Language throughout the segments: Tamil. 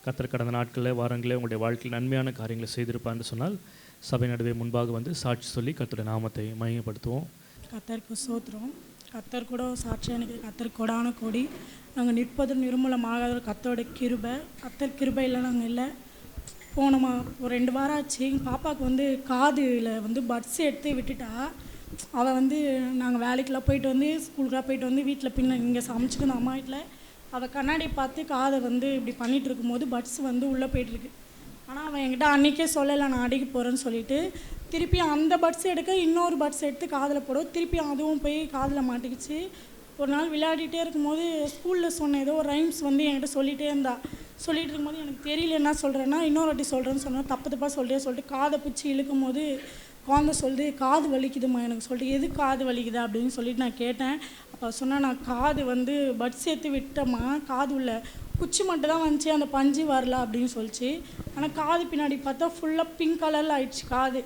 கர்த்தர் கடந்த நாட்களில் வாரங்களே உங்களுடைய வாழ்க்கையில் நன்மையான காரியங்களை செய்திருப்பான்னு சொன்னால் சபை நடுவே முன்பாக வந்து சாட்சி சொல்லி கர்த்தருடைய நாமத்தை மகிமைப்படுத்துவோம். கர்த்தருக்கு ஸ்தோத்திரம். கர்த்தர் கூட சாட்சி எனக்கு கர்த்தர் கொடான கொடி. நாங்கள் நிற்பது நிர்மூலமாக கர்த்தரோட கிருபை. கர்த்தர் கிருபை இல்லை நாங்கள் இல்லை. போனோமா ஒரு 2 வாரம் ஆச்சு. எங்கள் பாப்பாவுக்கு வந்து காதில் வந்து பட்ஸ் எடுத்து விட்டுட்டா. அவள் வந்து நாங்கள் வேலைக்கெலாம் போயிட்டு வந்து ஸ்கூலுக்கெலாம் போயிட்டு வந்து வீட்டில் பின்ன இங்கே சமைச்சிட்டு இருந்த அம்மா வீட்டில் அவள் கண்ணாடி பார்த்து காதை வந்து இப்படி பண்ணிகிட்டு இருக்கும்போது பட்ஸ் வந்து உள்ளே போயிட்டுருக்கு. ஆனால் அவன் என்கிட்ட அன்றைக்கே சொல்லலை நான் அடிக்க போகிறேன்னு சொல்லிவிட்டு திருப்பி அந்த பட்ஸ் எடுக்க இன்னொரு பட்ஸ் எடுத்து காதில் போடும். திருப்பி அதுவும் போய் காதில் மாட்டிக்கிச்சு. ஒரு நாள் விளையாடிட்டே இருக்கும்போது ஸ்கூலில் சொன்ன ஏதோ ஒரு ரைம்ஸ் வந்து என்கிட்ட சொல்லிகிட்டே இருந்தா. சொல்லிகிட்டு இருக்கும்போது எனக்கு தெரியல என்ன சொல்கிறேன்னா இன்னொரு வாட்டி சொல்கிறேன்னு சொன்னேன். தப்பு தப்பாக சொல்லிட்டு காதை பிடிச்சி இழுக்கும் போது குழந்தை சொல்லுது காது வலிக்குதுமா எனக்கு சொல்லிட்டு. எது காது வலிக்குதா அப்படின்னு சொல்லிட்டு நான் கேட்டேன். அப்போ சொன்னேன் நான் காது வந்து பட்ஸ் ஏற்றி விட்டேம்மா, காது உள்ள குச்சி மட்டும் தான் வந்துச்சு, அந்த பஞ்சு வரல அப்படின்னு சொல்லிச்சு. ஆனால் காது பின்னாடி பார்த்தா ஃபுல்லாக பிங்க் கலரில் ஆயிடுச்சு காது.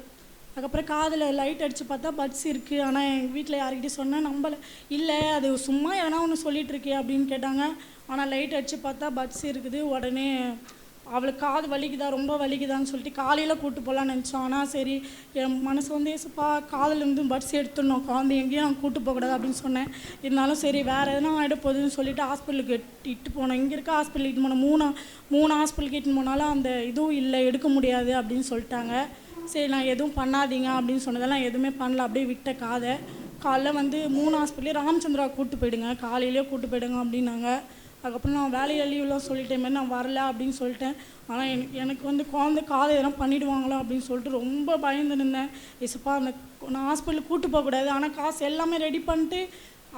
அதுக்கப்புறம் காதில் லைட் அடித்து பார்த்தா பட்ஸ் இருக்குது. ஆனால் எங்கள் வீட்டில் யார்கிட்டையும் சொன்னேன் நம்பலை. இல்லை அது சும்மா எதனா ஒன்று சொல்லிகிட்டு இருக்கே அப்படின்னு கேட்டாங்க. ஆனால் லைட் அடித்து பார்த்தா பட்ஸ் இருக்குது. உடனே அவளுக்கு காது வலிக்குதா ரொம்ப வலிக்குதான்னு சொல்லிட்டு காலையில் கூப்பிட்டு போகலான்னு நினச்சோம். ஆனால் சரி என் மனசு வந்து ஏசப்பா காதிலேருந்து பட்ஸ் எடுத்துடணும், குழந்தை எங்கேயும் நான் கூப்பிட்டு போகக்கூடாது அப்படின்னு சொன்னேன். இருந்தாலும் சரி வேறு எதனா ஆகிட போகுதுன்னு சொல்லிட்டு ஹாஸ்பிட்டலுக்கு இட்டு போனோம். இங்கே இருக்க ஹாஸ்பிட்டலுக்கு இட்டு போனோம். மூணு ஹாஸ்பிட்டலுக்கு இட்டு போனாலும் அந்த இதுவும் இல்லை, எடுக்க முடியாது அப்படின்னு சொல்லிட்டாங்க. சரி நான் எதுவும் பண்ணாதீங்க அப்படின்னு சொன்னதெல்லாம் எதுவுமே பண்ணல, அப்படியே விட்ட காதை. காலைல வந்து 3 ஹாஸ்பிட்டலே ராமச்சந்திரா கூப்பிட்டு போயிடுங்க, காலையிலேயே கூப்பிட்டு போயிடுங்க அப்படின்னாங்க. அதுக்கப்புறம் நான் வேலையில் லீவ்லாம் சொல்லிட்டேன், மாதிரி நான் வரல அப்படின்னு சொல்லிட்டேன். ஆனால் எனக்கு வந்து குழந்தை காதை எதனா பண்ணிவிடுவாங்களோ அப்படின்னு சொல்லிட்டு ரொம்ப பயந்து நின்றேன். ஏசப்பா நான் ஹாஸ்பிட்டலுக்கு கூப்பிட்டு போகக்கூடாது, ஆனால் காசு எல்லாமே ரெடி பண்ணிட்டு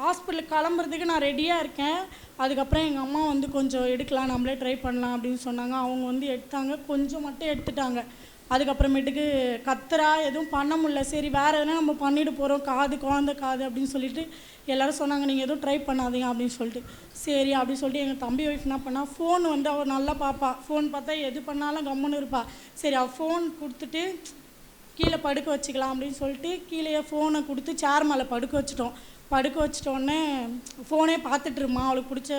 ஹாஸ்பிட்டலுக்கு கிளம்புறதுக்கு நான் ரெடியாக இருக்கேன். அதுக்கப்புறம் எங்கள் அம்மா வந்து கொஞ்சம் எடுக்கலாம், நம்மளே ட்ரை பண்ணலாம் அப்படின்னு சொன்னாங்க. அவங்க வந்து எடுத்தாங்க, கொஞ்சம் மட்டும் எடுத்துட்டாங்க. அதுக்கப்புறமேட்டுக்கு கத்துறா எதுவும் பண்ண முடியல. சரி வேறு எதுனா நம்ம பண்ணிட்டு போகிறோம், குழந்தை காது அப்படின்னு சொல்லிட்டு எல்லோரும் சொன்னாங்க நீங்கள் எதுவும் ட்ரை பண்ணாதீங்க அப்படின்னு சொல்லிட்டு. சரி அப்படின்னு சொல்லிட்டு எங்கள் தம்பி ஒய்ஃப் என்ன பண்ணால் ஃபோன் வந்து அவள் நல்லா பார்ப்பா. ஃபோன் பார்த்தா எது பண்ணாலும் கம்முன்னு இருப்பாள். சரி அவள் ஃபோன் கொடுத்துட்டு கீழே படுக்க வச்சுக்கலாம் அப்படின்னு சொல்லிட்டு கீழே ஃபோனை கொடுத்து சேர் மேலே படுக்க வச்சுட்டோம். படுக்க வச்சிட்டோடனே ஃபோனே பார்த்துட்ருமா. அவளுக்கு பிடிச்ச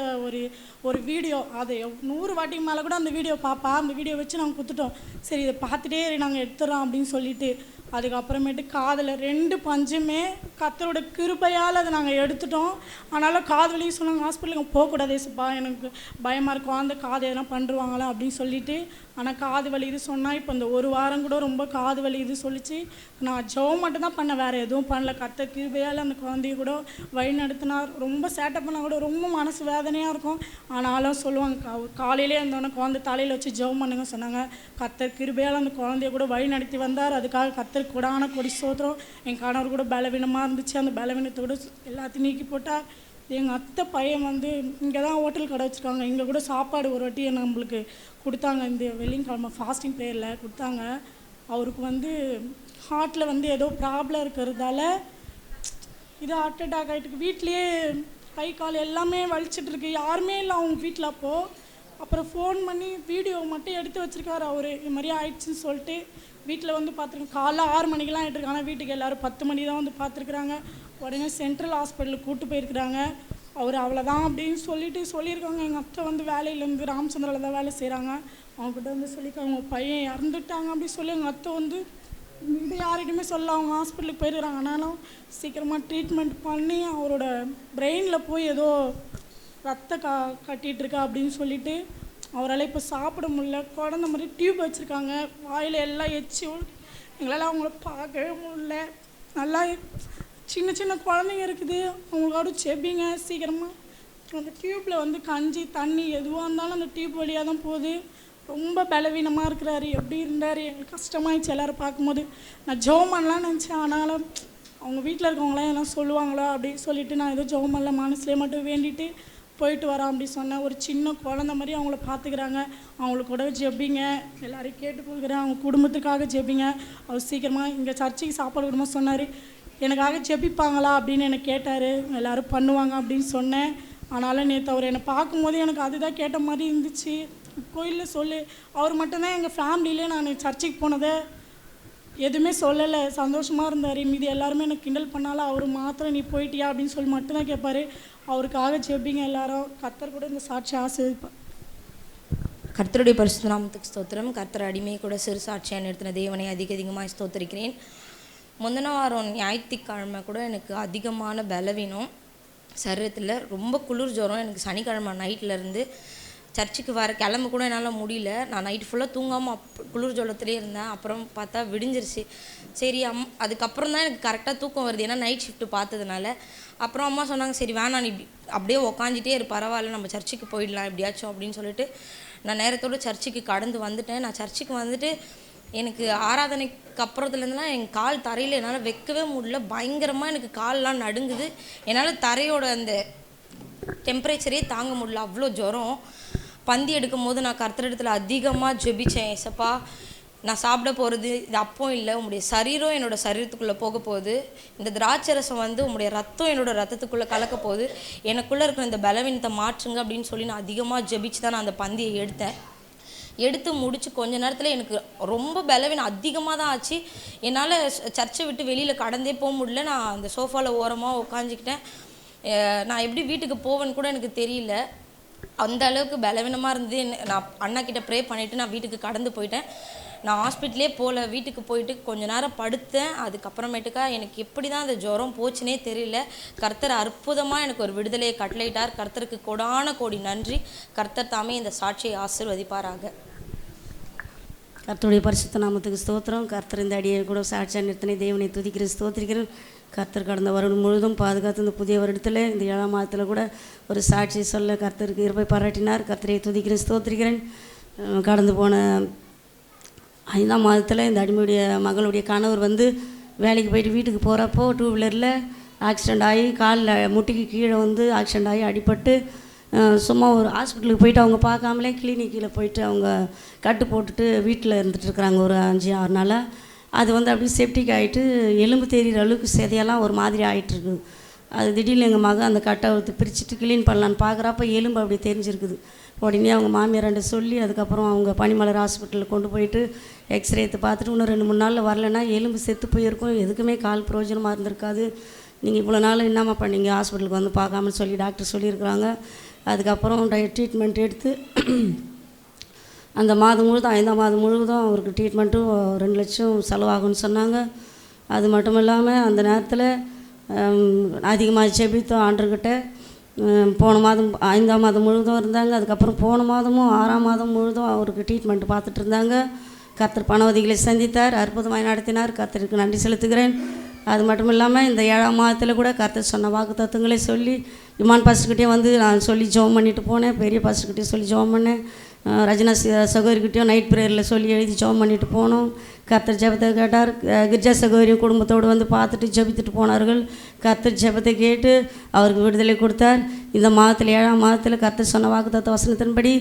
ஒரு வீடியோ, அது 100 வாட்டிக்கு மேலே கூட அந்த வீடியோ பார்ப்பா. அந்த வீடியோ வச்சு நாங்கள் கொடுத்துட்டோம். சரி இதை பார்த்துட்டே நாங்கள் எடுத்துடுறோம் அப்படின்னு சொல்லிட்டு. அதுக்கப்புறமேட்டு காதில் 2 பஞ்சுமே கர்த்தரோட கிருபையால் அதை நாங்கள் எடுத்துட்டோம். ஆனாலும் காது வலி சொன்னாங்க ஹாஸ்பிட்டலுக்கு போகக்கூடாது ஏசப்பா, எனக்கு பயமாக இருக்கும், அந்த காது எதனா பண்ணுருவாங்களா அப்படின்னு சொல்லிட்டு. ஆனால் காது வலி இது சொன்னால் இப்போ இந்த 1 வாரம் கூட ரொம்ப காது வலி இது சொல்லிச்சு. நான் ஜெபம் மட்டும் தான் பண்ணேன், வேறு எதுவும் பண்ணல. கர்த்தர் கிருபையால் அந்த குழந்தைய கூட வழி நடத்தினார். ரொம்ப சேட்டை பண்ணால் கூட ரொம்ப மனசு வேதனையாக இருக்கும். ஆனாலும் சொல்லுவாங்க காலையிலே இருந்தோன்னே குழந்தை தலையில் வச்சு ஜெபம் பண்ணுங்க சொன்னாங்க. கர்த்தர் கிருபையால் அந்த குழந்தைய கூட வழி நடத்தி வந்தார். அதுக்காக கர்த்தர் கூடான கொடி சோத்திரம். என் கணவர் கூட பலவீனமாக இருந்துச்சு, அந்த பலவீனத்தோடு எல்லாத்தையும் நீக்கி போட்டால். எங்கள் அத்தை பையன் வந்து இங்கே தான் ஹோட்டல் கடை வச்சுருக்காங்க. இங்கே கூட சாப்பாடு ஒரு வாட்டி நம்மளுக்கு கொடுத்தாங்க, இந்த வெள்ளிக்கிழமை ஃபாஸ்டிங் ப்ரேயரில் கொடுத்தாங்க. அவருக்கு வந்து ஹார்ட்டில் வந்து ஏதோ ப்ராப்ளம் இருக்கிறதால இது ஹார்ட் அட்டாக் ஆகிட்டு வீட்லேயே கை கால் எல்லாமே வலிச்சிட்ருக்கு. யாருமே இல்லை அவங்க வீட்டில். அப்புறம் ஃபோன் பண்ணி வீடியோ மட்டும் எடுத்து வச்சுருக்காரு அவர், இது மாதிரி ஆயிடுச்சுன்னு சொல்லிட்டு. வீட்டில் வந்து பார்த்துருக்கேன், காலைல 6 மணிக்கெலாம் ஆகிட்டுருக்கு. ஆனால் வீட்டுக்கு எல்லோரும் 10 மணி தான் வந்து பார்த்துருக்குறாங்க. உடனே சென்ட்ரல் ஹாஸ்பிட்டலுக்கு கூப்பிட்டு போயிருக்கிறாங்க. அவர் அவ்வளோதான் அப்படின்னு சொல்லியிருக்காங்க. எங்கள் அத்தை வந்து வேலையிலேருந்து ராமச்சந்திராவில் தான் வேலை செய்கிறாங்க. அவங்ககிட்ட வந்து சொல்லியிருக்காங்க அவங்க பையன் இறந்துட்டாங்க அப்படின்னு சொல்லி. எங்கள் அத்தை வந்து இது யார்கிட்டையுமே சொல்ல, அவங்க ஹாஸ்பிட்டலுக்கு போயிடுறாங்க. ஆனாலும் சீக்கிரமாக ட்ரீட்மெண்ட் பண்ணி அவரோட பிரெயினில் போய் ஏதோ ரத்த கட்டிகிட்ருக்கா அப்படின்னு சொல்லிட்டு அவரால் இப்போ சாப்பிட முடியல. குழந்த மாதிரி டியூப் வச்சுருக்காங்க, வாயில் எல்லாம் எச்சி. எங்களால் அவங்கள பார்க்கவே முடியல. நல்லா சின்ன சின்ன குழந்தைங்க இருக்குது, அவங்களோட செபிங்க சீக்கிரமாக. அந்த டியூப்பில் வந்து கஞ்சி தண்ணி எதுவாக இருந்தாலும் அந்த டியூப் வழியாக தான் போகுது. ரொம்ப பலவீனமாக இருக்கிறாரு. எப்படி இருந்தார், எங்களுக்கு கஷ்டமாயிடுச்சு எல்லோரும் பார்க்கும்போது. நான் ஜெபம் பண்ணலான்னு நினச்சேன், ஆனாலும் அவங்க வீட்டில் இருக்கவங்களாம் எல்லாம் சொல்லுவாங்களோ அப்படின்னு சொல்லிவிட்டு நான் ஏதோ ஜெபம் பண்ணல, மனசுலேயே மட்டும் வேண்டிட்டு போயிட்டு வரோம் அப்படி சொன்னேன். ஒரு சின்ன குழந்த மாதிரி அவங்கள பார்த்துக்கிறாங்க. அவங்களுக்கு கூட ஜெபிங்க, எல்லோரையும் கேட்டுக்கொள்கிறேன், அவங்க குடும்பத்துக்காக ஜெபிங்க. அவர் சீக்கிரமாக இங்கே சர்ச்சுக்கு சாப்பாடு கொடுமா சொன்னார். எனக்காக ஜெபிப்பாங்களா அப்படின்னு என்னை கேட்டார். எல்லோரும் பண்ணுவாங்க அப்படின்னு சொன்னேன். ஆனாலும் நேற்று அவர் என்னை பார்க்கும்போது எனக்கு அதுதான் கேட்ட மாதிரி இருந்துச்சு. கோயிலில் சொல்லு, அவர் மட்டும்தான் எங்கள் ஃபேமிலியிலே நான் சர்ச்சுக்கு போனதை எதுவுமே சொல்லலை, சந்தோஷமாக இருந்தார். மீதி எல்லாருமே எனக்கு கிண்டல் பண்ணாலும் அவர் மாத்திரம் நீ போயிட்டியா அப்படின்னு சொல்லி மட்டும்தான் கேட்பார். அவருக்காக ஜெபிங்க எல்லாரும். கர்த்தர் கூட இந்த சாட்சி ஆசீர்வதிப்பார். கர்த்தருடைய பரிசுத்த நாமத்துக்கு ஸ்தோத்திரம். கர்த்தர் அடிமையை கூட சிறு சாட்சியாக நிறுத்தின தேவனை அதிகமாக ஸ்தோத்திரிக்கிறேன். முந்தின வாரம் ஞாயிற்றுக்கிழமை கூட எனக்கு அதிகமான பலவீனம் சரீரத்தில், ரொம்ப குளிர் ஜுரம். எனக்கு சனிக்கிழமை நைட்லேருந்து சர்ச்சுக்கு கிளம்ப கூட என்னால் முடியல. நான் நைட்டு ஃபுல்லாக தூங்காமல் குளிர் ஜுரத்துலேயே இருந்தேன். அப்புறம் பார்த்தா விடிஞ்சிருச்சு. சரி அதுக்கப்புறம் தான் எனக்கு கரெக்டாக தூக்கம் வருது, ஏன்னா நைட் ஷிஃப்ட்டு பார்த்ததுனால. அப்புறம் அம்மா சொன்னாங்க, சரி வேணாம் நீ அப்படியே உக்காந்துட்டே இரு, பரவாயில்ல நம்ம சர்ச்சுக்கு போயிடலாம் எப்படியாச்சும் அப்படின்னு சொல்லிட்டு நான் நேரத்தோடு சர்ச்சுக்கு கடந்து வந்துட்டேன். நான் சர்ச்சுக்கு வந்துட்டு எனக்கு ஆராதனைக்கு அப்புறத்துலேருந்துலாம் என் கால் தரையில் என்னால் வைக்கவே முடியல. பயங்கரமாக எனக்கு கால்லாம் நடுங்குது. என்னால் தரையோட அந்த டெம்பரேச்சரே தாங்க முடியல, அவ்வளோ ஜுரம். பந்தி எடுக்கும் போது நான் கர்த்தரிடத்தில் அதிகமாக ஜெபிச்சேன். ஏசப்பா, நான் சாப்பிட போகிறது இது அப்போ இல்லை, உங்களுடைய சரீரம் என்னோடய சரீரத்துக்குள்ளே போக போகுது, இந்த திராட்சை ரசம் உங்களுடைய ரத்தம் என்னோடய ரத்தத்துக்குள்ளே கலக்க போகுது, எனக்குள்ளே இருக்கிற இந்த பலவீனத்தை மாற்றுங்க அப்படின்னு சொல்லி நான் அதிகமாக ஜெபிச்சு தான் நான் அந்த பந்தியை எடுத்து முடித்து கொஞ்ச நேரத்தில் எனக்கு ரொம்ப பலவீனம் அதிகமாக தான் ஆச்சு. என்னால் சர்ச்சை விட்டு வெளியில் கடந்தே போக முடியல. நான் அந்த சோஃபாவில் ஓரமாக உட்காந்துக்கிட்டேன். நான் எப்படி வீட்டுக்கு போவேன்னு கூட எனக்கு தெரியல, அந்த அளவுக்கு பலவீனமாக இருந்து. நான் அண்ணா கிட்ட ப்ரே பண்ணிவிட்டு நான் வீட்டுக்கு கடந்து போயிட்டேன். நான் ஹாஸ்பிட்டலே போகல, வீட்டுக்கு போயிட்டு கொஞ்ச நேரம் படுத்தேன். அதுக்கப்புறமேட்டுக்கா எனக்கு எப்படி தான் அந்த ஜுரம் போச்சுனே தெரியல. கர்த்தர் அற்புதமாக எனக்கு ஒரு விடுதலையை கட்டளையிட்டார். கர்த்தருக்கு கொடான கோடி நன்றி. கர்த்தர் தாமே இந்த சாட்சியை ஆசீர்வதிப்பாராக. கர்த்தருடைய பரிசுத்த நாமத்துக்கு ஸ்தோத்திரம். கர்த்தர் இந்த அடியை கூட சாட்சியாக நிறுத்தினை தேவனை துதிக்கிறேன், ஸ்தோத்திரிக்கிறேன். கர்த்தர் கடந்த வருடம் முழுவதும் பாதுகாத்து இந்த புதிய வருடத்தில் இந்த 7ஆம் மாதத்தில் கூட ஒரு சாட்சி சொல்ல கர்த்தருக்கு இருப்பை பாராட்டினார். கர்த்தரை துதிக்கிறேன், ஸ்தோத்திரிக்கிறேன். கடந்து போன 5ஆம் மாதத்தில் இந்த அடிமையுடைய மகளுடைய கணவர் வேலைக்கு போயிட்டு வீட்டுக்கு போகிறப்போ 2 வீலரில் ஆக்சிடெண்ட் ஆகி காலில் முட்டிக்கு கீழே ஆக்சிடெண்ட் ஆகி அடிபட்டு சும்மா ஒரு ஹாஸ்பிட்டலுக்கு போயிட்டு அவங்க பார்க்காமலே கிளினிக்கில் போயிட்டு அவங்க கட்டு போட்டுட்டு வீட்டில் இருந்துகிட்ருக்குறாங்க ஒரு 5-6 நாளாக. அது அப்படியே செப்டிக் ஆகிட்டு எலும்பு தெரிகிற அளவுக்கு செதையெல்லாம் ஒரு மாதிரி ஆகிட்டுருக்குது. அது திடீர்னு எங்கள் மகன் அந்த கட்டை பிரிச்சுட்டு க்ளீன் பண்ணலான்னு பார்க்குறப்ப எலும்பு அப்படி தெரிஞ்சிருக்குது. உடனே அவங்க மாமியார்கிட்ட சொல்லி அதுக்கப்புறம் அவங்க பனிமலர் ஹாஸ்பிட்டலில் கொண்டு போயிட்டு எக்ஸ்ரே எடுத்து பார்த்துட்டு இன்னும் 2-3 நாளில் வரலைன்னா எலும்பு செத்து போயிருக்கும், எதுக்குமே கால் பிரயோஜனமாக இருந்திருக்காது, நீங்கள் இவ்வளோ நாள் என்னம்மா பண்ணீங்க ஹாஸ்பிட்டலுக்கு பார்க்காமன்னு சொல்லி டாக்டர் சொல்லியிருக்கிறாங்க. அதுக்கப்புறம் ட்ரீட்மெண்ட் எடுத்து அந்த மாதம் முழுதும் 5ஆம் மாதம் முழுவதும் அவருக்கு ட்ரீட்மெண்ட்டும் 2 லட்சம் செலவாகும்னு சொன்னாங்க. அது மட்டும் இல்லாமல் அந்த நேரத்தில் அதிகமாக ஜெபித்தோம் ஆண்டர்கிட்ட. போன மாதம் 5ஆம் மாதம் முழுவதும் இருந்தாங்க. அதுக்கப்புறம் போன மாதமும் 6ஆம் மாதம் முழுவதும் அவருக்கு ட்ரீட்மெண்ட் பார்த்துட்டு இருந்தாங்க. கர்த்தர் பணவதிகளை சந்தித்தார், அற்புதமாக நடத்தினார். கர்த்தருக்கு நன்றி செலுத்துகிறேன். அது மட்டும் இல்லாமல் இந்த 7ஆம் மாதத்தில் கூட கர்த்தர் சொன்ன வாக்கு தத்துவங்களை சொல்லி இமான் பாஸ்டர்கிட்டே நான் சொல்லி ஜெபம் பண்ணிட்டு போனேன். பெரிய பாஸ்டர்கிட்டே சொல்லி ஜெபம் பண்ணேன். ரஜினா சகோதரிக்கிட்டையும் நைட் ப்ரேயரில் சொல்லி எழுதி ஜெபம் பண்ணிட்டு போனோம். கர்த்தர் ஜெபத்தை கேட்டார். கிர்ஜா சகோதரியும் குடும்பத்தோடு பார்த்துட்டு ஜெபித்துட்டு போனார்கள். கர்த்தர் ஜெபத்தை கேட்டு அவருக்கு விடுதலை கொடுத்தார். இந்த மாதத்தில் 7ஆம் மாதத்தில் கர்த்தர் சொன்ன வாக்கு தத்துவ வசனத்தின்படி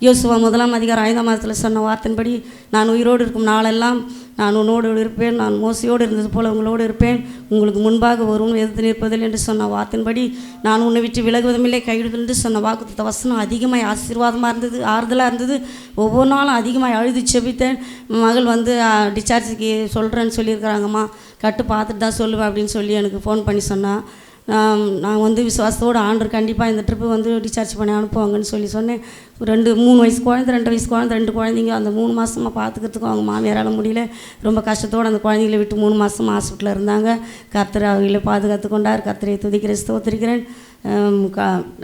யோசுவா 1ஆம் அதிகாரம் 5ஆம் மாதத்தில் சொன்ன வார்த்தையின்படி நான் உயிரோடு இருக்கும் நாளெல்லாம் நான் உன்னோடு இருப்பேன், நான் மோசையோடு இருந்தது போல் உங்களோடு இருப்பேன், உங்களுக்கு முன்பாக ஒருவன் எதிர்த்து நிற்பதில்லை என்று சொன்ன வார்த்தையின்படி நான் உன்னை விட்டு விலகுவதுமில்லை கைவிடுவதில்லை என்று சொன்ன வாக்குத்த வசனம் அதிகமாக ஆசீர்வாதமாக இருந்தது, ஆறுதலாக இருந்தது. ஒவ்வொரு நாளும் அதிகமாக அழுது செபித்தேன். மகள் டிஸ்சார்ஜுக்கு சொல்கிறேன்னு சொல்லியிருக்கிறாங்கம்மா, கட்டு பார்த்துட்டு தான் சொல்லுவேன் அப்படின்னு சொல்லி எனக்கு ஃபோன் பண்ணி சொன்னான். நான் விசுவாசத்தோடு ஆண்டர் கண்டிப்பாக இந்த ட்ரிப்பு டிஸ்சார்ஜ் பண்ணி அனுப்புவாங்கன்னு சொன்னேன். 3 வயசு குழந்தை, 2 வயசு குழந்தை, 2 குழந்தைங்க அந்த 3 மாதமாக பார்த்துக்கிறதுக்கும் அவங்க மாமியாரால் முடியல. ரொம்ப கஷ்டத்தோடு அந்த குழந்தைங்களை விட்டு 3 மாதமாக ஹாஸ்பிட்டலில் இருந்தாங்க. கர்த்தர் அவங்களை பாதுகாத்து கொண்டார். கர்த்தரை துதிக்கிறேன், ஸ்தோத்திரிக்கிறேன்.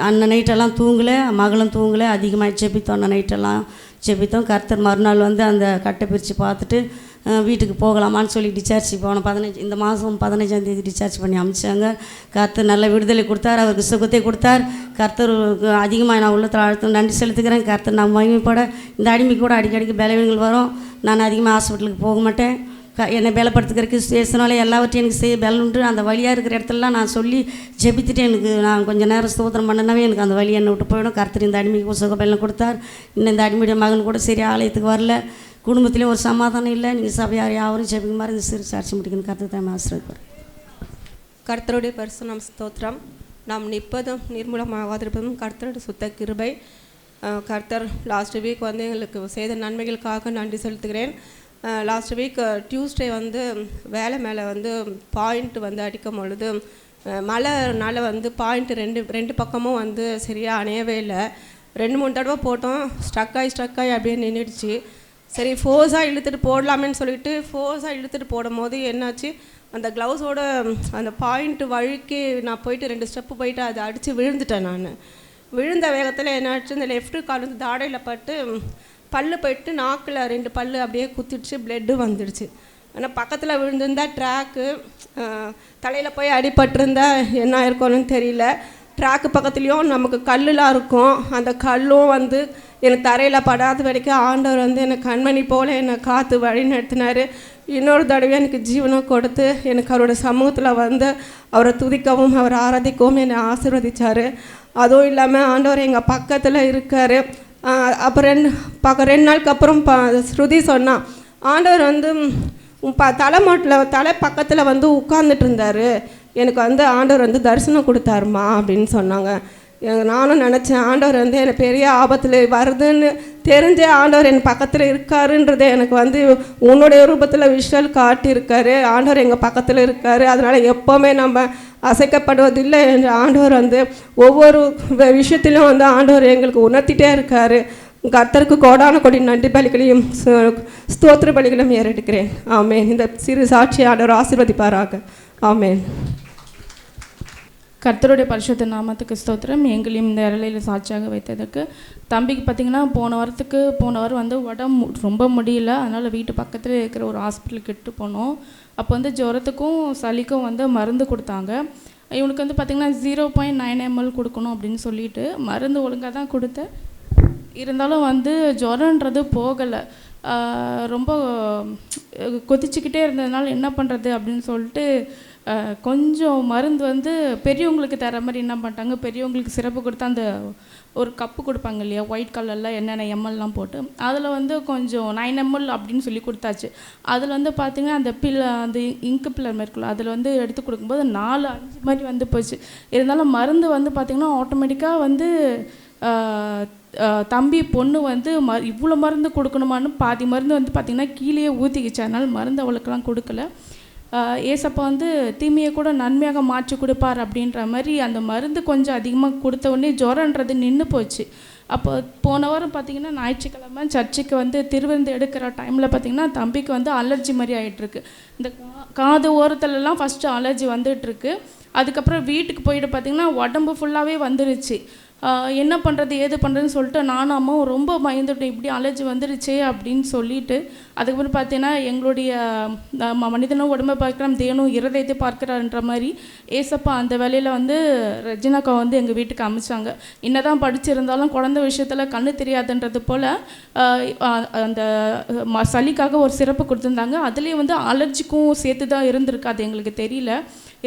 அண்ணன் நைட்டெல்லாம் தூங்கலை, மகளும் தூங்கலை, அதிகமாக ஜெபித்தோம். அண்ணன் நைட்டெல்லாம் ஜெபித்தோம். கர்த்தர் மறுநாள் அந்த கட்டை பிரித்து பார்த்துட்டு வீட்டுக்கு போகலாமான்னு சொல்லி டிஸ்சார்ஜ் போனோம். இந்த மாதம் 15ஆம் தேதி டிஸ்சார்ஜ் பண்ணி அனுப்பிச்சாங்க. கர்த்தர் நல்ல விடுதலை கொடுத்தார், அவருக்கு சுகத்தை கொடுத்தார். கர்த்தருக்கு அதிகமாக நான் உள்ளத்தில் அழுத்தம் நன்றி செலுத்துக்கிறேன். கர்த்தர் நான் மகிமைப்பட இந்த அடிமைக்கு கூட அடிக்கடிக்கு பலவீனங்கள் வரும். நான் அதிகமாக ஹாஸ்பிட்டலுக்கு போக மாட்டேன். என்னை பலப்படுத்துக்கிறதுக்கு பேசினாலே எல்லாவற்றையும் எனக்கு செய்ய பலனுண்டு. அந்த வழியாக இருக்கிற இடத்துலலாம் நான் சொல்லி ஜெபித்துட்டு நான் கொஞ்சம் நேரம் ஸ்தோத்திரம் பண்ணினாவே எனக்கு அந்த வழி என்னை விட்டு போயிடும். கர்த்தர் இந்த அடிமைக்கு சுக பலனை கொடுத்தார். இன்னும் இந்த அடிமையுடைய மகன் கூட சரி ஆலயத்துக்கு வரல. குடும்பத்திலேயும் ஒரு சமாதானம் இல்லை. நீங்கள் சபையார் யாரும் ஜெபிக்க மாதிரி இந்த சிறு சாட்சி முடிக்கணும். கர்த்தர் தான் ஆசீர்வதிப்பார். கர்த்தருடைய பரிசுத்தம் ஸ்தோத்திரம். நாம் நிற்பதும் நிர்மூலமாகாதிருப்பதும் கர்த்தருடைய சுத்த கிருபை. கர்த்தர் லாஸ்ட் வீக் எங்களுக்கு செய்த நன்மைகளுக்காக நன்றி செலுத்துகிறேன். லாஸ்ட் வீக் டியூஸ்டே வேலை மேலே பாயிண்ட் அடிக்கும் பொழுது மழைனால பாயிண்ட் ரெண்டு பக்கமும் சரியாக அணையவே இல்லை. 2-3 தடவை போட்டோம். ஸ்ட்ரக் ஆகி அப்படியே நின்றுடுச்சு. சரி ஃபோர்ஸாக இழுத்துட்டு போடலாமேன்னு சொல்லிட்டு ஃபோர்ஸாக இழுத்துட்டு போடும்போது என்னாச்சு, அந்த க்ளவுஸோட அந்த பாயிண்ட் வழுக்கி நான் போயிட்டு 2 ஸ்டெப்பு போயிட்டு அதை அடித்து விழுந்துட்டேன். நான் விழுந்த வேகத்தில் என்னாச்சு, இந்த லெஃப்ட்டு கால் வந்து தாடையில் பட்டு பல்லு போயிட்டு நாக்கில் 2 பல்லு அப்படியே குத்திடுச்சு, பிளட்டு வந்துடுச்சு. ஆனால் பக்கத்தில் விழுந்திருந்தா ட்ராக்கு தலையில் போய் அடிபட்டிருந்தா என்ன இருக்கும்னு தெரியல. ட்ராக்கு பக்கத்துலேயும் நமக்கு கல்லுலாம் இருக்கும், அந்த கல்லும் வந்து எனக்கு தரையில் படாத வரைக்கும் ஆண்டவர் வந்து என்னை கண்மணி போல் என்னை காத்து வழி நடத்தினார். இன்னொரு தடவை எனக்கு ஜீவனை கொடுத்து எனக்கு அவரோட சமூகத்தில் வந்து அவரை துதிக்கவும் அவரை ஆராதிக்கவும் என்னை ஆசீர்வதிச்சார். அதுவும் இல்லாமல் ஆண்டவர் எங்கள் பக்கத்தில் இருக்கார். அப்போ 2 நாளுக்கு அப்புறம் ஸ்ருதி சொன்னான், ஆண்டவர் வந்து தலை பக்கத்தில் வந்து உட்கார்ந்துட்டு இருந்தார், எனக்கு வந்து ஆண்டவர் வந்து தரிசனம் கொடுத்தாருமா அப்படின்னு சொன்னாங்க. நானும் நினச்சேன், ஆண்டவர் வந்து என்னை பெரிய ஆபத்தில் வருதுன்னு தெரிஞ்சே ஆண்டவர் என் பக்கத்தில் இருக்காருன்றதை எனக்கு வந்து உன்னுடைய ரூபத்தில் விஷுவல் காட்டியிருக்காரு. ஆண்டவர் எங்கள் பக்கத்தில் இருக்கார், அதனால் எப்போவுமே நம்ம அசைக்கப்படுவதில்லை என்று ஆண்டவர் வந்து ஒவ்வொரு விஷயத்திலும் வந்து ஆண்டவர் எங்களுக்கு உணர்த்திட்டே இருக்கார். கர்த்தருக்கு கோடான கொடி நன்றி பலிகளையும் ஸ்தோத்திர பலிகளையும் ஏறெடுக்கிறேன். ஆமேன். இந்த சிறு சாட்சி ஆண்டவர் ஆசீர்வதிப்பாராக. ஆமேன். கர்த்தருடைய பரிசுத்த நாமத்துக்கு ஸ்தோத்திரம். எங்களையும் இந்த இறையில சாட்சியாக வைத்ததுக்கு. தம்பிக்கு பார்த்திங்கன்னா போன வாரம் வந்து உடம்பு ரொம்ப முடியல, அதனால் வீட்டு பக்கத்தில் இருக்கிற ஒரு ஹாஸ்பிட்டலுக்கு இட்டு போனோம். அப்போ வந்து ஜுரத்துக்கும் சளிக்கும் வந்து மருந்து கொடுத்தாங்க. இவனுக்கு வந்து பார்த்திங்கன்னா 0.9 ml கொடுக்கணும் அப்படின்னு சொல்லிட்டு மருந்து ஒழுங்காக தான் கொடுத்தேன். இருந்தாலும் வந்து ஜுரன்றது போகலை, ரொம்ப கொதிச்சுக்கிட்டே இருந்ததுனால என்ன பண்ணுறது அப்படின்னு சொல்லிட்டு கொஞ்சம் மருந்து வந்து பெரியவங்களுக்கு தர மாதிரி என்ன பண்ணிட்டாங்க, பெரியவங்களுக்கு சிறப்பு கொடுத்து அந்த ஒரு கப்பு கொடுப்பாங்க இல்லையா, ஒயிட் கலரில் என்னென்ன எம்எல்லாம் போட்டு அதில் வந்து கொஞ்சம் 9 ml அப்படின்னு சொல்லி கொடுத்தாச்சு. அதில் வந்து பார்த்திங்கன்னா அந்த இங்கு பில்லர் இருக்குல்ல, அதில் வந்து எடுத்து கொடுக்கும்போது 4-5 மாதிரி வந்து போச்சு. இருந்தாலும் மருந்து வந்து பார்த்திங்கன்னா ஆட்டோமேட்டிக்காக வந்து தம்பி பொண்ணு வந்து இவ்வளோ மருந்து கொடுக்கணுமான்னு பாதி மருந்து வந்து பார்த்திங்கன்னா கீழே ஊற்றிக்கிச்சு. அதனால் மருந்து அவளுக்கெல்லாம் கொடுக்கல. ஏசப்பா வந்து தீமையை கூட நன்மையாக மாற்றி கொடுப்பார் அப்படின்ற மாதிரி அந்த மருந்து கொஞ்சம் அதிகமாக கொடுத்த உடனே ஜுரன்றது நின்று போச்சு. அப்போ போன வாரம் பார்த்திங்கன்னா ஞாயிற்றுக்கிழமை சர்ச்சுக்கு வந்து திருவிருந்து எடுக்கிற டைமில் பார்த்திங்கன்னா தம்பிக்கு வந்து அலர்ஜி மாதிரி ஆகிட்டுருக்கு. இந்த காது ஓரத்துலலாம் ஃபஸ்ட்டு அலர்ஜி வந்துட்டுருக்கு. அதுக்கப்புறம் வீட்டுக்கு போயிட்டு பார்த்திங்கன்னா உடம்பு ஃபுல்லாகவே வந்துருச்சு. என்ன பண்ணுறது ஏது பண்ணுறதுன்னு சொல்லிட்டு நானும் அம்மாவும் ரொம்ப பயந்துட்டோம், இப்படி அலர்ஜி வந்துருச்சு அப்படின்னு சொல்லிட்டு. அதுக்கப்புறம் பார்த்தீங்கன்னா எங்களுடைய மனிதனும் உடம்பை பார்க்குறோம், தேவனும் இருதயத்தை பார்க்குறாருன்ற மாதிரி ஏசப்பா அந்த வேலையில் வந்து ரெஜினாக்கா வந்து எங்கள் வீட்டுக்கு அமைச்சாங்க. என்ன தான் படிச்சிருந்தாலும் குழந்தை விஷயத்தில் கண்ணு தெரியாதுன்றது போல் அந்த சளிக்காக ஒரு சிறப்பு கொடுத்துருந்தாங்க. அதுலேயும் வந்து அலர்ஜிக்கும் சேர்த்து தான் இருந்திருக்கு, அது எங்களுக்கு தெரியல.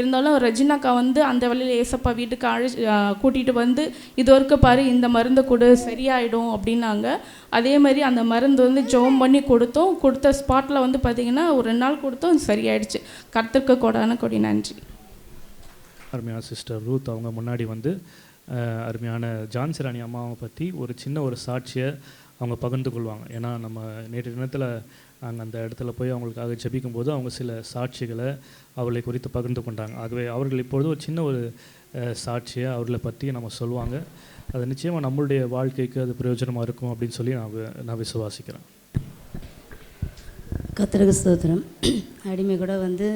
இருந்தாலும் ரெஜினாக்கா வந்து அந்த வேலையில் ஏசப்பா வீட்டுக்கு கூட்டிகிட்டு வந்து இது வரைக்கும் பாரு இந்த மருந்து கொடு சரியாயிடும் அப்படின்னாங்க. அதே மாதிரி அந்த மருந்து வந்து ஜோம் பண்ணி கொடுத்த ஸ்பாட்டில் வந்து பார்த்திங்கன்னா ஒரு 2 நாள் கொடுத்தோம், சரியாயிடுச்சு. கர்த்தருக்கு கோடான கொடி நன்றி. அருமையான சிஸ்டர் ரூத் அவங்க முன்னாடி வந்து அருமையான ஜான்சிராணி அம்மாவை பற்றி ஒரு சின்ன சாட்சியை அவங்க பகிர்ந்து கொள்வாங்க. ஏன்னா நம்ம நேற்று தினத்தில் நாங்கள் அந்த இடத்துல போய் அவங்களுக்காக ஜெபிக்கும் போது அவங்க சில சாட்சிகளை அவளை குறித்து பகிர்ந்து கொண்டாங்க. ஆகவே அவர்கள் இப்பொழுது ஒரு சின்ன சாட்சியை அவர்களை பற்றி நம்ம சொல்லுவாங்க. அது நிச்சயமாக நம்மளுடைய வாழ்க்கைக்கு அது பிரயோஜனமாக இருக்கும் அப்படின்னு சொல்லி நான் விசுவாசிக்கிறேன். கர்த்தருக்கு ஸ்தோத்திரம். அடிமை கூட வந்து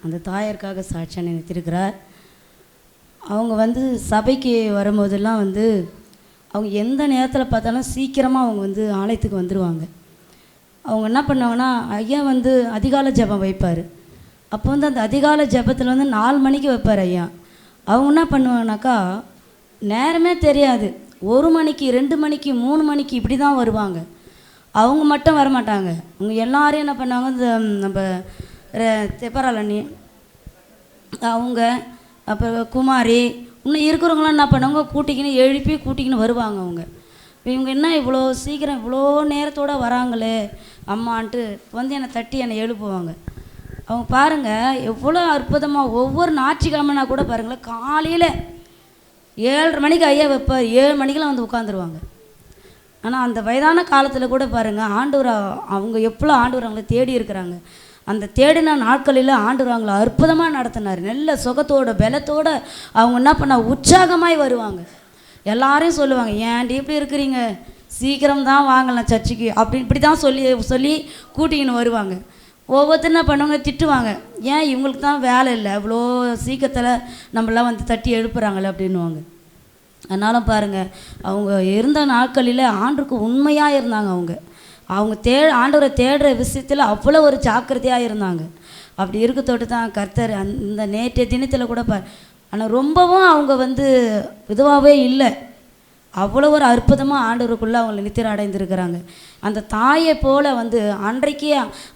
அந்த தாயாருக்காக சாட்சியாக நினைத்திருக்கிறார். அவங்க வந்து சபைக்கு வரும்போதெல்லாம் வந்து அவங்க எந்த நேரத்தில் பார்த்தாலும் சீக்கிரமாக அவங்க வந்து ஆலயத்துக்கு வந்துடுவாங்க. அவங்க என்ன பண்ணுவாங்கன்னா, ஐயா வந்து அதிகாலை ஜெபம் வைப்பார். அப்போ வந்து அந்த அதிகாலை ஜெபத்தில் வந்து 4 மணிக்கு வைப்பார் ஐயா. அவங்க என்ன பண்ணுவாங்கனாக்கா நேரமே தெரியாது, 1 மணிக்கு 2 மணிக்கு 3 மணிக்கு இப்படி தான் வருவாங்க. அவங்க மட்டும் வரமாட்டாங்க, அவங்க எல்லாரையும் என்ன பண்ணுவாங்க, இந்த நம்ம தெப்பராளனி அவங்க அப்புறம் குமாரி இன்னும் இருக்கிறவங்களாம் என்ன பண்ணுவாங்க, கூட்டிக்கின்னு வருவாங்க. அவங்க இவங்க என்ன இவ்வளோ சீக்கிரம் இவ்வளோ நேரத்தோடு வராங்களே அம்மான்ட்டு வந்து என்னை தட்டி என்னை எழுப்புவாங்க. அவங்க பாருங்கள் எவ்வளோ அற்புதமாக ஒவ்வொரு ஞாயிற்றுக்கிழமைனா கூட பாருங்களேன், காலையில் 7:30 மணிக்கு ஐயா வைப்பார், 7 மணிக்கெலாம் வந்து உட்காந்துருவாங்க. ஆனால் அந்த வயதான காலத்தில் கூட பாருங்கள் ஆண்டவர் அவங்க எவ்வளோ ஆண்டவர் அவங்கள தேடி இருக்கிறாங்க. அந்த தேடின நாட்களில் ஆண்டவர் அவங்கள அற்புதமாக நடத்தினார். நல்ல சுகத்தோட பலத்தோடு அவங்க என்ன பண்ண உற்சாகமாய் வருவாங்க. எல்லாரையும் சொல்லுவாங்க, ஏன்டி இப்படி இருக்கிறீங்க, சீக்கிரம் தான் வாங்கலாம் சர்ச்சுக்கு இப்படி தான் சொல்லி கூட்டிக்கின்னு வருவாங்க. ஒவ்வொருத்தர் என்ன பண்ணுவாங்க, திட்டுவாங்க, ஏன் இவங்களுக்கு தான் வேலை இல்லை, இவ்வளோ சீக்கிரத்தில் நம்மளாம் வந்து தட்டி எழுப்புறாங்களே அப்படின்வாங்க. அதனாலும் பாருங்கள், அவங்க இருந்த நாட்களில் ஆண்டவருக்கு உண்மையாக இருந்தாங்க. அவங்க ஆண்டவரை தேடுற விஷயத்தில் அவ்வளோ ஒரு ஜாக்கிரதையாக இருந்தாங்க. அப்படி இருக்கத்தோடு தான் கர்த்தர் அந்த நேற்றைய தினத்தில் கூட ஆனால் ரொம்பவும் அவங்க வந்து இதுவாகவே இல்லை, அவ்வளோ ஒரு அற்புதமாக ஆண்டவருக்குள்ளே அவங்கள நித்திர அடைந்திருக்கிறாங்க. அந்த தாயை போல் வந்து அன்றைக்கே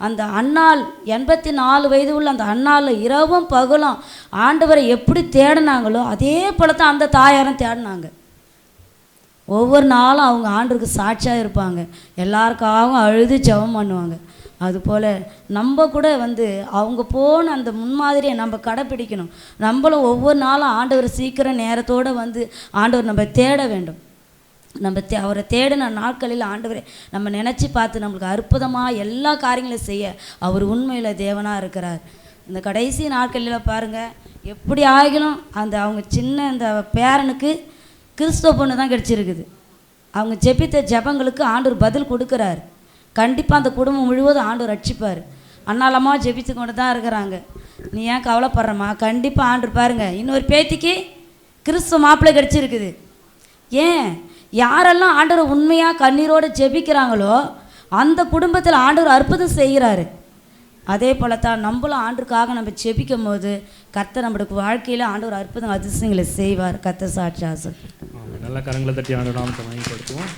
அந்த அன்னாள் 84 வயது உள்ள அந்த அன்னாள் இரவும் பகலும் ஆண்டவரை எப்படி தேடினாங்களோ அதே போல தான் அந்த தாயாரும் தேடினாங்க. ஒவ்வொரு நாளும் அவங்க ஆண்டவருக்கு சாட்சியாக இருப்பாங்க, எல்லாருக்காகவும் அழுது ஜெபம் பண்ணுவாங்க. அதுபோல் நம்ம கூட வந்து அவங்க போன அந்த முன்மாதிரியை நம்ம கடைப்பிடிக்கணும். நம்மளும் ஒவ்வொரு நாளும் ஆண்டவர் சீக்கிரம் நேரத்தோடு வந்து ஆண்டவர் நம்ம தேட வேண்டும். நம்ம அவரை தேடின நாட்களில் ஆண்டவரை நம்ம நினச்சி பார்த்து நம்மளுக்கு அற்புதமாக எல்லா காரியங்களையும் செய்ய அவர் உண்மையில் தேவனாக இருக்கிறார். இந்த கடைசி நாட்களில் பாருங்கள், எப்படி ஆகிலும் அவங்க சின்ன இந்த பேரனுக்கு கிறிஸ்துவ பொண்ணு தான் கிடச்சிருக்குது. அவங்க ஜெபித்த ஜெபங்களுக்கு ஆண்டவர் பதில் கொடுக்குறாரு. கண்டிப்பாக அந்த குடும்பம் முழுவதும் ஆண்டவர் ரட்சிப்பார். அண்ணாலம்மா ஜெபித்து கொண்டு தான் இருக்கிறாங்க. நீ ஏன் கவலைப்படுறம்மா, கண்டிப்பாக ஆண்டவர் பாருங்கள், இன்னொரு பேத்திக்கு கிறிஸ்துவ மாப்பிள்ளை கிடச்சிருக்குது. ஏன் யாரெல்லாம் ஆண்டவர் உண்மையாக கண்ணீரோடு ஜெபிக்கிறாங்களோ அந்த குடும்பத்தில் ஆண்டவர் அற்புதம் செய்கிறாரு. அதே போல தான் நம்மளும் ஆண்டருக்காக நம்ம ஜெபிக்கும் போது கர்த்தர் நம்மளுக்கு வாழ்க்கையில் ஆண்டவர் அற்புதம் அதிசயங்களை செய்வார். கர்த்தர் சாட்சி ஆசை. நல்ல கரங்களை தட்டி ஆண்டவர் நாமத்தை மகிமைப்படுத்துவோம்.